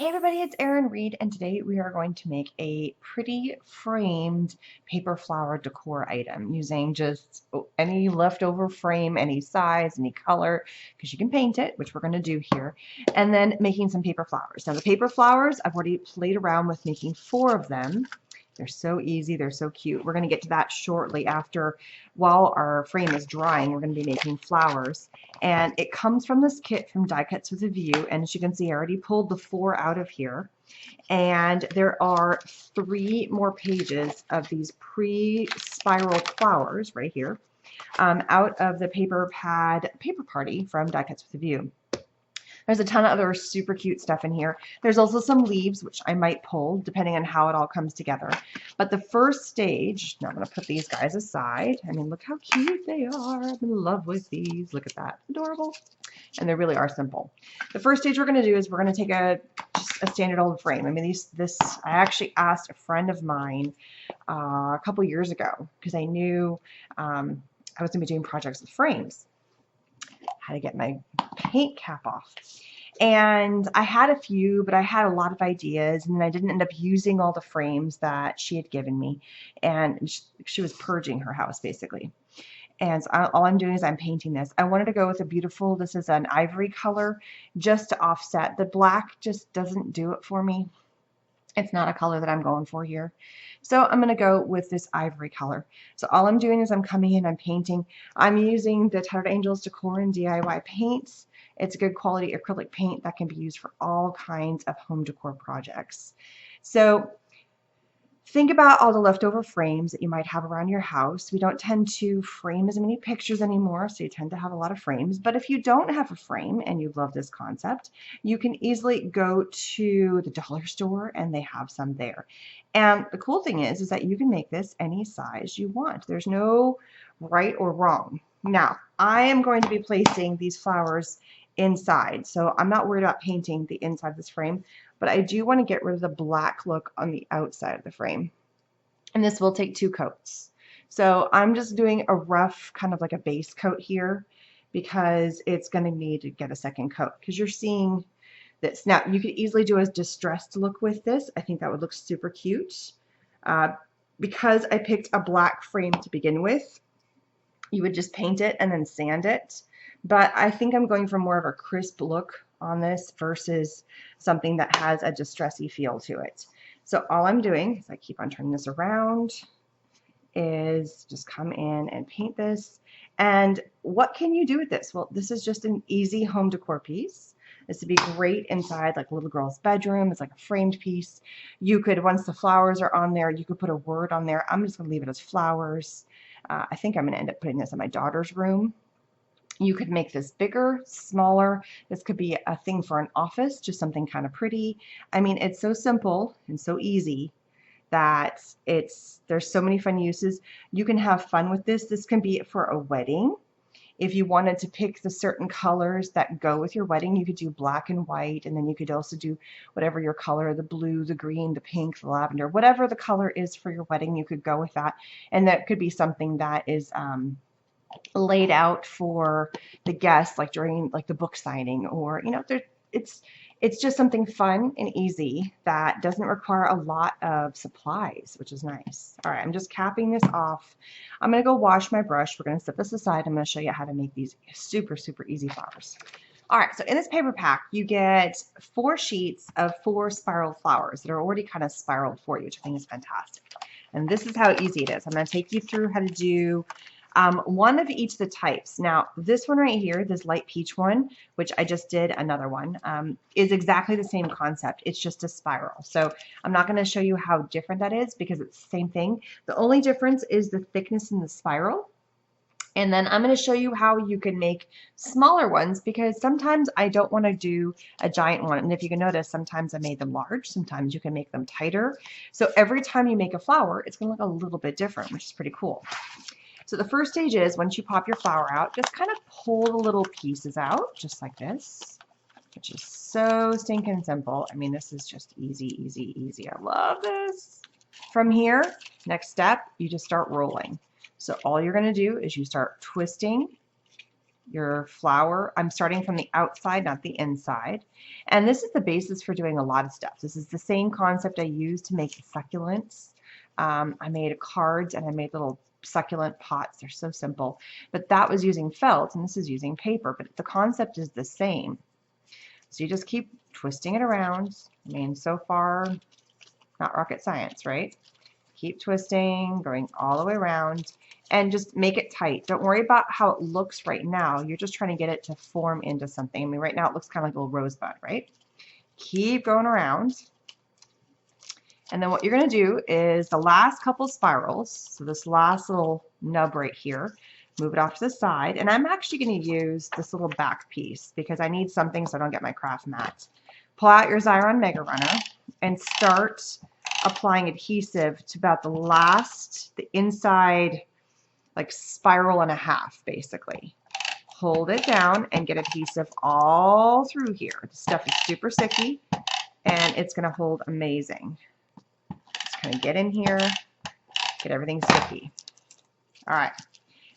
Hey everybody, it's Erin Reed, and today we are going to make a pretty framed paper flower decor item using just any leftover frame, any size, any color, because you can paint it, which we're going to do here, and then making some paper flowers. Now the paper flowers, I've already played around with making 4 of them. They're so easy, they're so cute. We're going to get to that shortly after, while our frame is drying, we're going to be making flowers. And it comes from this kit from Die Cuts with a View, and as you can see, I already pulled the 4 out of here. And there are 3 more pages of these pre-spiral flowers right here out of the paper pad paper party from Die Cuts with a View. There's a ton of other super cute stuff in here. There's also some leaves, which I might pull depending on how it all comes together. But the first stage, now I'm going to put these guys aside. I mean, look how cute they are. I'm in love with these. Look at that. Adorable. And they really are simple. The first stage we're going to do is we're going to take just a standard old frame. I mean, I actually asked a friend of mine a couple years ago because I knew I was going to be doing projects with frames. How to get my paint cap off. And I had a few, but I had a lot of ideas, and then I didn't end up using all the frames that she had given me. And she was purging her house, basically. And so all I'm doing is I'm painting this. I wanted to go with a beautiful, this is an ivory color, just to offset. The black just doesn't do it for me. It's not a color that I'm going for here. So I'm going to go with this ivory color. So all I'm doing is I'm coming in, I'm painting. I'm using the Tattered Angels Decor and DIY paints. It's a good quality acrylic paint that can be used for all kinds of home decor projects. So think about all the leftover frames that you might have around your house. We don't tend to frame as many pictures anymore, so you tend to have a lot of frames. But if you don't have a frame and you love this concept, you can easily go to the dollar store and they have some there. And the cool thing is that you can make this any size you want. There's no right or wrong. Now, I am going to be placing these flowers inside, so I'm not worried about painting the inside of this frame, but I do want to get rid of the black look on the outside of the frame. And this will take 2 coats. So I'm just doing a rough kind of like a base coat here because it's going to need to get a second coat because you're seeing this. Now you could easily do a distressed look with this. I think that would look super cute. Because I picked a black frame to begin with, you would just paint it and then sand it. But I think I'm going for more of a crisp look on this versus something that has a distressy feel to it. So all I'm doing, as I keep on turning this around, is just come in and paint this. And what can you do with this? Well, this is just an easy home decor piece. This would be great inside like a little girl's bedroom. It's like a framed piece. You could, once the flowers are on there, you could put a word on there. I'm just going to leave it as flowers. I think I'm going to end up putting this in my daughter's room. You could make this bigger, smaller. This could be a thing for an office, just something kind of pretty. I mean, it's so simple and so easy that there's so many fun uses. You can have fun with this. This can be for a wedding. If you wanted to pick the certain colors that go with your wedding, you could do black and white, and then you could also do whatever your color, the blue, the green, the pink, the lavender, whatever the color is for your wedding, you could go with that. And that could be something that is laid out for the guests, like during like the book signing, or it's just something fun and easy that doesn't require a lot of supplies, which is nice. All right, I'm just capping this off. I'm going to go wash my brush. We're going to set this aside. I'm going to show you how to make these super easy flowers. All right, so in this paper pack, you get 4 sheets of 4 spiral flowers that are already kind of spiraled for you, which I think is fantastic. And this is how easy it is. I'm going to take you through how to do one of each of the types. Now, this one right here, this light peach one, which I just did another one, is exactly the same concept. It's just a spiral. So I'm not going to show you how different that is because it's the same thing. The only difference is the thickness in the spiral. And then I'm going to show you how you can make smaller ones because sometimes I don't want to do a giant one. And if you can notice, sometimes I made them large. Sometimes you can make them tighter. So every time you make a flower, it's going to look a little bit different, which is pretty cool. So the first stage is once you pop your flower out, just kind of pull the little pieces out, just like this, which is so stinking simple. I mean, this is just easy. I love this. From here, next step, you just start rolling. So all you're going to do is you start twisting your flower. I'm starting from the outside, not the inside. And this is the basis for doing a lot of stuff. This is the same concept I used to make succulents. I made cards and I made little succulent pots. They're so simple. But that was using felt and this is using paper. But the concept is the same. So you just keep twisting it around. I mean, so far, not rocket science, right? Keep twisting, going all the way around, and just make it tight. Don't worry about how it looks right now. You're just trying to get it to form into something. I mean, right now it looks kind of like a little rosebud, right? Keep going around. And then what you're going to do is the last couple spirals, so this last little nub right here, move it off to the side. And I'm actually going to use this little back piece because I need something so I don't get my craft mat. Pull out your Xyron Mega Runner and start applying adhesive to about the inside like spiral and a half basically. Hold it down and get adhesive all through here. The stuff is super sticky and it's going to hold amazing. Just kind of get in here, get everything sticky. All right.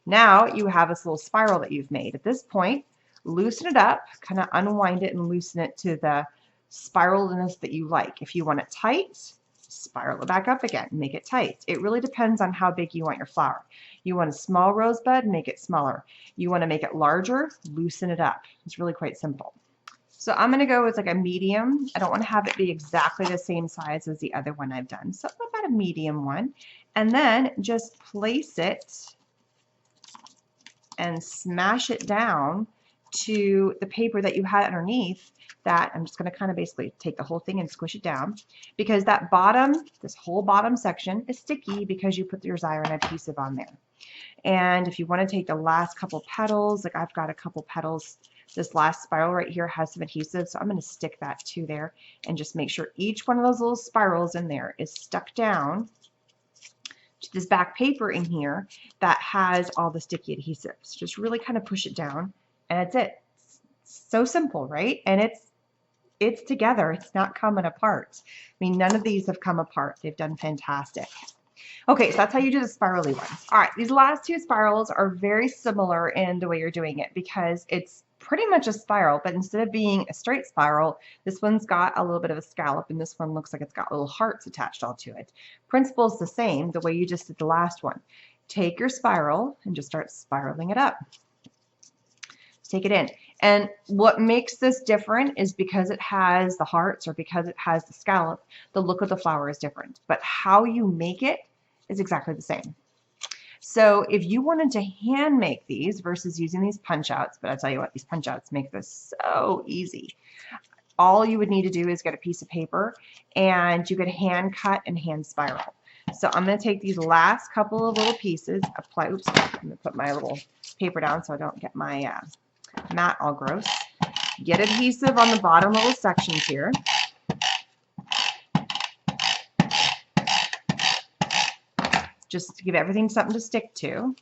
Now you have this little spiral that you've made. At this point, loosen it up, kind of unwind it and loosen it to the spiraliness that you like. If you want it tight, spiral it back up again, make it tight. It really depends on how big you want your flower. You want a small rosebud, make it smaller. You want to make it larger, loosen it up. It's really quite simple. So I'm going to go with like a medium. I don't want to have it be exactly the same size as the other one I've done. So about a medium one. And then just place it and smash it down to the paper that you had underneath that. I'm just going to kind of basically take the whole thing and squish it down because that bottom, this whole bottom section is sticky because you put your Xyron adhesive on there. And if you want to take the last couple petals, like I've got a couple petals, this last spiral right here has some adhesive, so I'm going to stick that to there and just make sure each one of those little spirals in there is stuck down to this back paper in here that has all the sticky adhesive. So just really kind of push it down and that's it. It's so simple, right? And it's together. It's not coming apart. I mean, none of these have come apart. They've done fantastic. Okay, so that's how you do the spirally ones. All right, these last two spirals are very similar in the way you're doing it because it's pretty much a spiral, but instead of being a straight spiral, this one's got a little bit of a scallop and this one looks like it's got little hearts attached all to it. Principle is the same, the way you just did the last one. Take your spiral and just start spiraling it up. Take it in. And what makes this different is because it has the hearts or because it has the scallop, the look of the flower is different. But how you make it is exactly the same. So if you wanted to hand make these versus using these punch outs, but I tell you what, these punch outs make this so easy. All you would need to do is get a piece of paper and you could hand cut and hand spiral. So I'm going to take these last couple of little pieces, apply, oops, I'm going to put my little paper down so I don't get my mat all gross. Get adhesive on the bottom little sections here. Just to give everything something to stick to.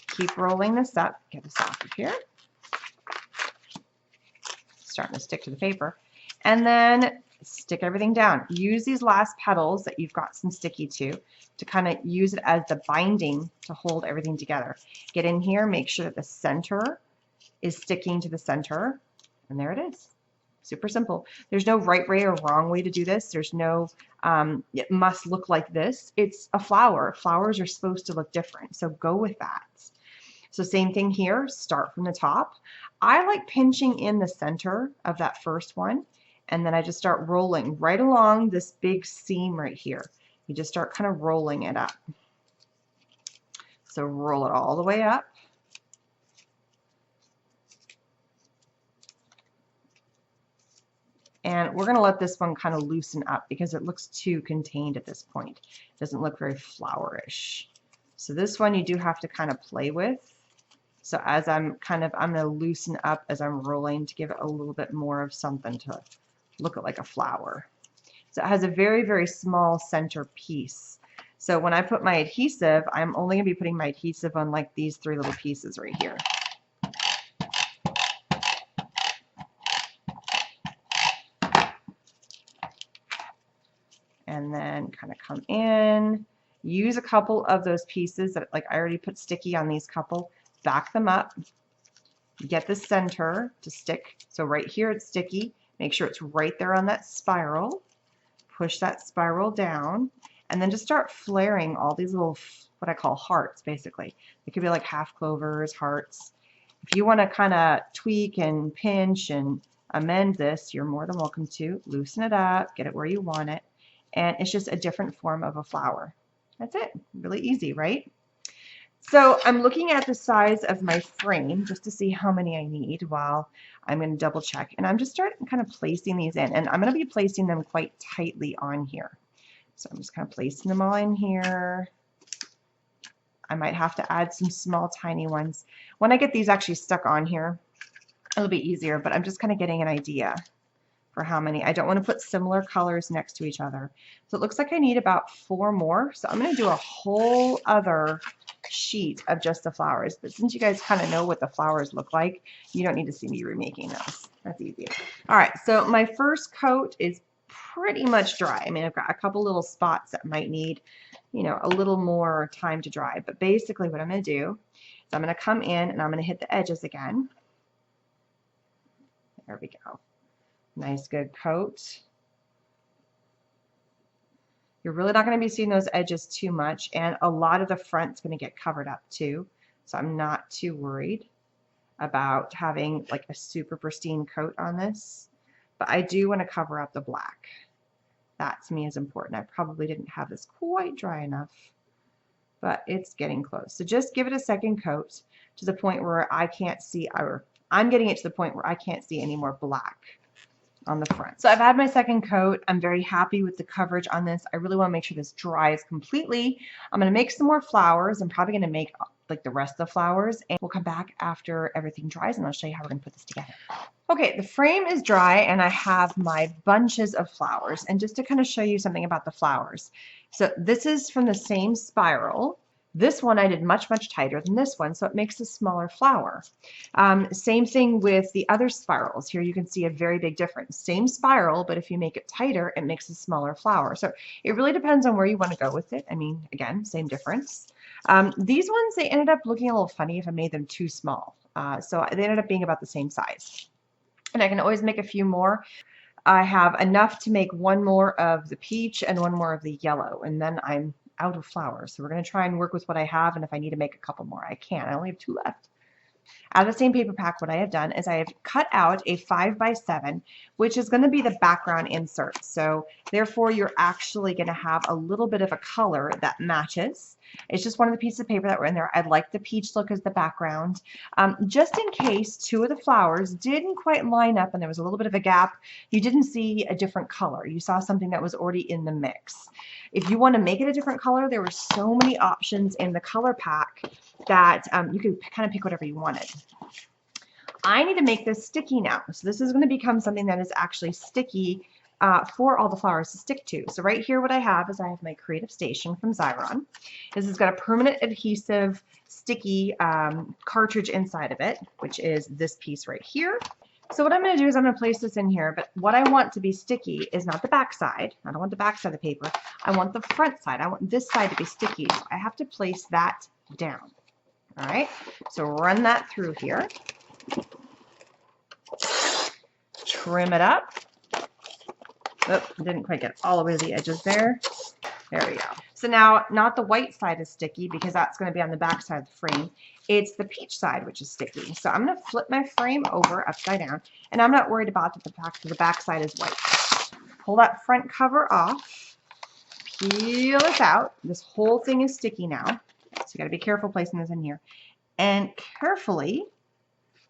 Keep rolling this up. Get this off of here. Starting to stick to the paper. And then stick everything down. Use these last petals that you've got some sticky to kind of use it as the binding to hold everything together. Get in here, make sure that the center is sticking to the center, and there it is. Super simple. There's no right way or wrong way to do this. There's no, it must look like this. It's a flower. Flowers are supposed to look different, so go with that. So same thing here, start from the top. I like pinching in the center of that first one, and then I just start rolling right along this big seam right here. You just start kind of rolling it up. So roll it all the way up. And we're going to let this one kind of loosen up because it looks too contained at this point. It doesn't look very flowerish. So this one you do have to kind of play with. So as I'm going to loosen up as I'm rolling to give it a little bit more of something to look like a flower. So it has a very, very small center piece. So when I put my adhesive, I'm only going to be putting my adhesive on like these three little pieces right here. And then kind of come in, use a couple of those pieces that like I already put sticky on these couple, back them up, get the center to stick. So right here it's sticky. Make sure it's right there on that spiral. Push that spiral down, and then just start flaring all these little, what I call hearts, basically. It could be like half clovers, hearts. If you want to kind of tweak and pinch and amend this, you're more than welcome to. Loosen it up, get it where you want it, and it's just a different form of a flower. That's it. Really easy, right? So I'm looking at the size of my frame just to see how many I need while I'm going to double check. And I'm just starting kind of placing these in. And I'm going to be placing them quite tightly on here. So I'm just kind of placing them all in here. I might have to add some small tiny ones. When I get these actually stuck on here, it'll be easier, but I'm just kind of getting an idea for how many. I don't want to put similar colors next to each other. So it looks like I need about 4 more. So I'm going to do a whole other sheet of just the flowers. But since you guys kind of know what the flowers look like, you don't need to see me remaking those. That's easy. All right, so my first coat is pretty much dry. I mean, I've got a couple little spots that might need, you know, a little more time to dry. But basically what I'm going to do is I'm going to come in and I'm going to hit the edges again. There we go. Nice good coat. You're really not going to be seeing those edges too much, and a lot of the front's going to get covered up too, so I'm not too worried about having like a super pristine coat on this, but I do want to cover up the black. That to me is important. I probably didn't have this quite dry enough, but it's getting close. So just give it a second coat to the point where I can't see, or I'm getting it to the point where I can't see any more black on the front. So I've had my second coat. I'm very happy with the coverage on this. I really want to make sure this dries completely. I'm going to make some more flowers. I'm probably going to make like the rest of the flowers, and we'll come back after everything dries and I'll show you how we're going to put this together. Okay, the frame is dry and I have my bunches of flowers, and just to kind of show you something about the flowers. So this is from the same spiral. This one I did much, much tighter than this one, so it makes a smaller flower. Same thing with the other spirals. Here you can see a very big difference. Same spiral, but if you make it tighter, it makes a smaller flower. So it really depends on where you want to go with it. I mean, again, same difference. These ones, they ended up looking a little funny if I made them too small. So they ended up being about the same size. And I can always make a few more. I have enough to make 1 more of the peach and 1 more of the yellow, and then I'm out of flowers. So we're going to try and work with what I have, and if I need to make a couple more, I can. I only have 2 left. Out of the same paper pack, what I have done is I have cut out a 5x7, which is going to be the background insert. So therefore, you're actually going to have a little bit of a color that matches. It's just one of the pieces of paper that were in there. I like the peach look as the background. Just in case 2 of the flowers didn't quite line up and there was a little bit of a gap, you didn't see a different color. You saw something that was already in the mix. If you want to make it a different color, there were so many options in the color pack that you could kind of pick whatever you wanted. I need to make this sticky now. So this is going to become something that is actually sticky for all the flowers to stick to. So right here what I have is I have my Creative Station from Xyron. This has got a permanent adhesive sticky cartridge inside of it, which is this piece right here. So what I'm going to do is I'm going to place this in here, but what I want to be sticky is not the back side. I don't want the back side of the paper. I want the front side. I want this side to be sticky. So I have to place that down. All right, so run that through here. Trim it up. Oh, didn't quite get all the way to the edges there. There we go. So now, not the white side is sticky because that's going to be on the back side of the frame. It's the peach side which is sticky. So I'm going to flip my frame over upside down, and I'm not worried about the fact that the back side is white. Pull that front cover off. Peel this out. This whole thing is sticky now. So you got to be careful placing this in here. And carefully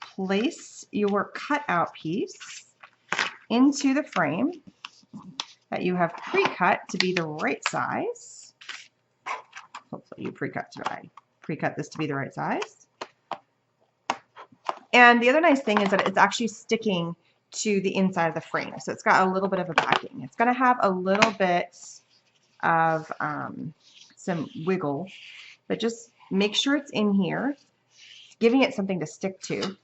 place your cutout piece into the frame that you have pre-cut to be the right size. Hopefully you pre-cut this to be the right size. And the other nice thing is that it's actually sticking to the inside of the frame. So it's got a little bit of a backing. It's going to have a little bit of some wiggle, but just make sure it's in here, giving it something to stick to.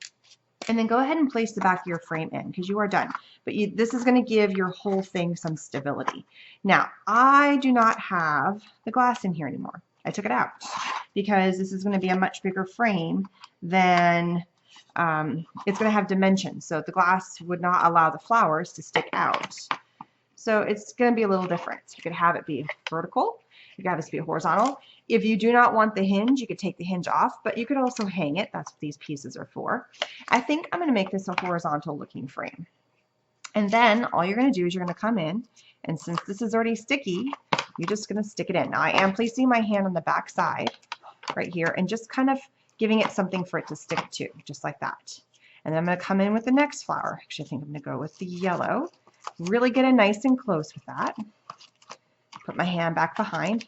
And then go ahead and place the back of your frame in because you are done. But this is going to give your whole thing some stability. Now, I do not have the glass in here anymore. I took it out because this is going to be a much bigger frame than it's going to have dimensions, so the glass would not allow the flowers to stick out. So it's going to be a little different. You could have it be vertical. You could have it be horizontal. If you do not want the hinge, you could take the hinge off, but you could also hang it. That's what these pieces are for. I think I'm going to make this a horizontal looking frame. And then all you're going to do is you're going to come in, and since this is already sticky, you're just going to stick it in. Now I am placing my hand on the back side right here and just kind of giving it something for it to stick to, just like that. And then I'm going to come in with the next flower. Actually, I think I'm going to go with the yellow. Really get in nice and close with that. Put my hand back behind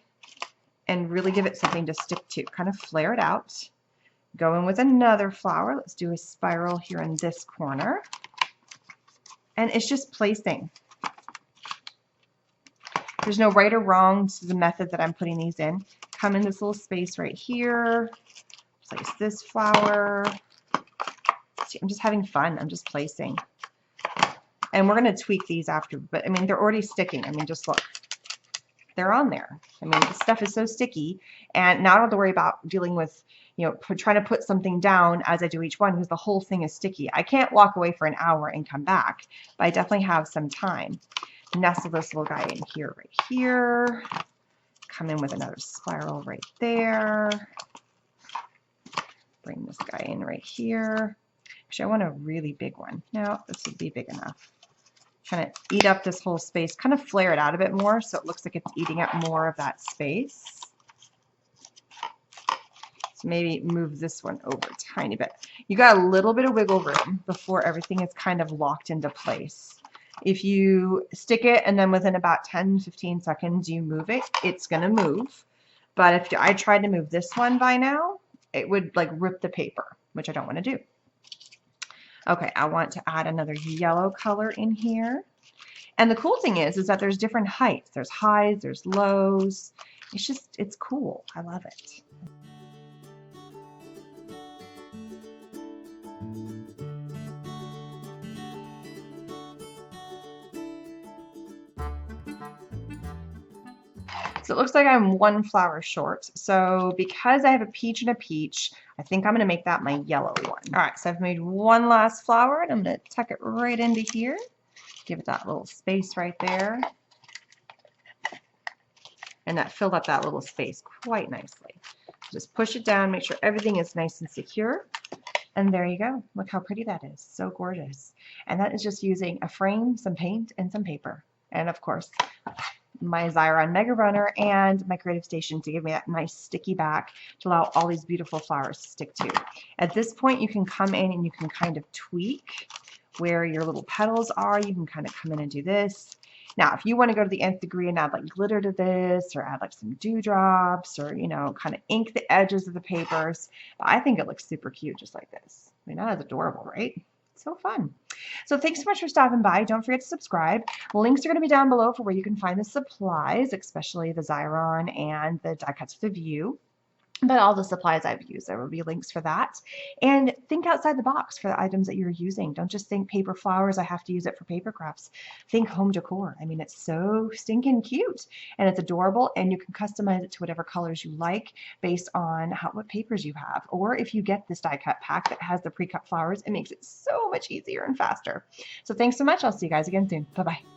and really give it something to stick to. Kind of flare it out. Go in with another flower. Let's do a spiral here in this corner. And it's just placing. There's no right or wrong to the method that I'm putting these in. Come in this little space right here. Place this flower. See, I'm just having fun. I'm just placing. And we're going to tweak these after, but I mean, they're already sticking. I mean, just look. They're on there. I mean, this stuff is so sticky, and now I don't have to worry about dealing with, you know, trying to put something down as I do each one because the whole thing is sticky. I can't walk away for an hour and come back, but I definitely have some time. Nestle this little guy in here, right here. Come in with another spiral right there. Bring this guy in right here. Actually, I want a really big one. No, this would be big enough. Kind of eat up this whole space. Kind of flare it out a bit more so it looks like it's eating up more of that space. So maybe move this one over a tiny bit. You got a little bit of wiggle room before everything is kind of locked into place. If you stick it and then within about 10-15 seconds you move it, it's going to move. But if I tried to move this one by now, it would like rip the paper, which I don't want to do. Okay, I want to add another yellow color in here. And the cool thing is that there's different heights. There's highs, there's lows. It's cool. I love it. So it looks like I'm one flower short. So because I have a peach and a peach, I think I'm going to make that my yellow one. All right, so I've made one last flower, and I'm going to tuck it right into here. Give it that little space right there. And that filled up that little space quite nicely. Just push it down, make sure everything is nice and secure. And there you go. Look how pretty that is. So gorgeous. And that is just using a frame, some paint, and some paper. And of course, my Xyron Mega Runner and my Creative Station to give me that nice sticky back to allow all these beautiful flowers to stick to. At this point, you can come in and you can kind of tweak where your little petals are. You can kind of come in and do this. Now, if you want to go to the nth degree and add like glitter to this, or add like some dewdrops, or, you know, kind of ink the edges of the papers, but I think it looks super cute just like this. I mean, that is adorable, right? So fun. So thanks so much for stopping by. Don't forget to subscribe. Links are going to be down below for where you can find the supplies, especially the Xyron and the die cuts with the view. But all the supplies I've used, there will be links for that. And think outside the box for the items that you're using. Don't just think paper flowers, I have to use it for paper crafts. Think home decor. I mean, it's so stinking cute and it's adorable, and you can customize it to whatever colors you like based on what papers you have. Or if you get this die cut pack that has the pre-cut flowers, it makes it so much easier and faster. So thanks so much. I'll see you guys again soon. Bye-bye.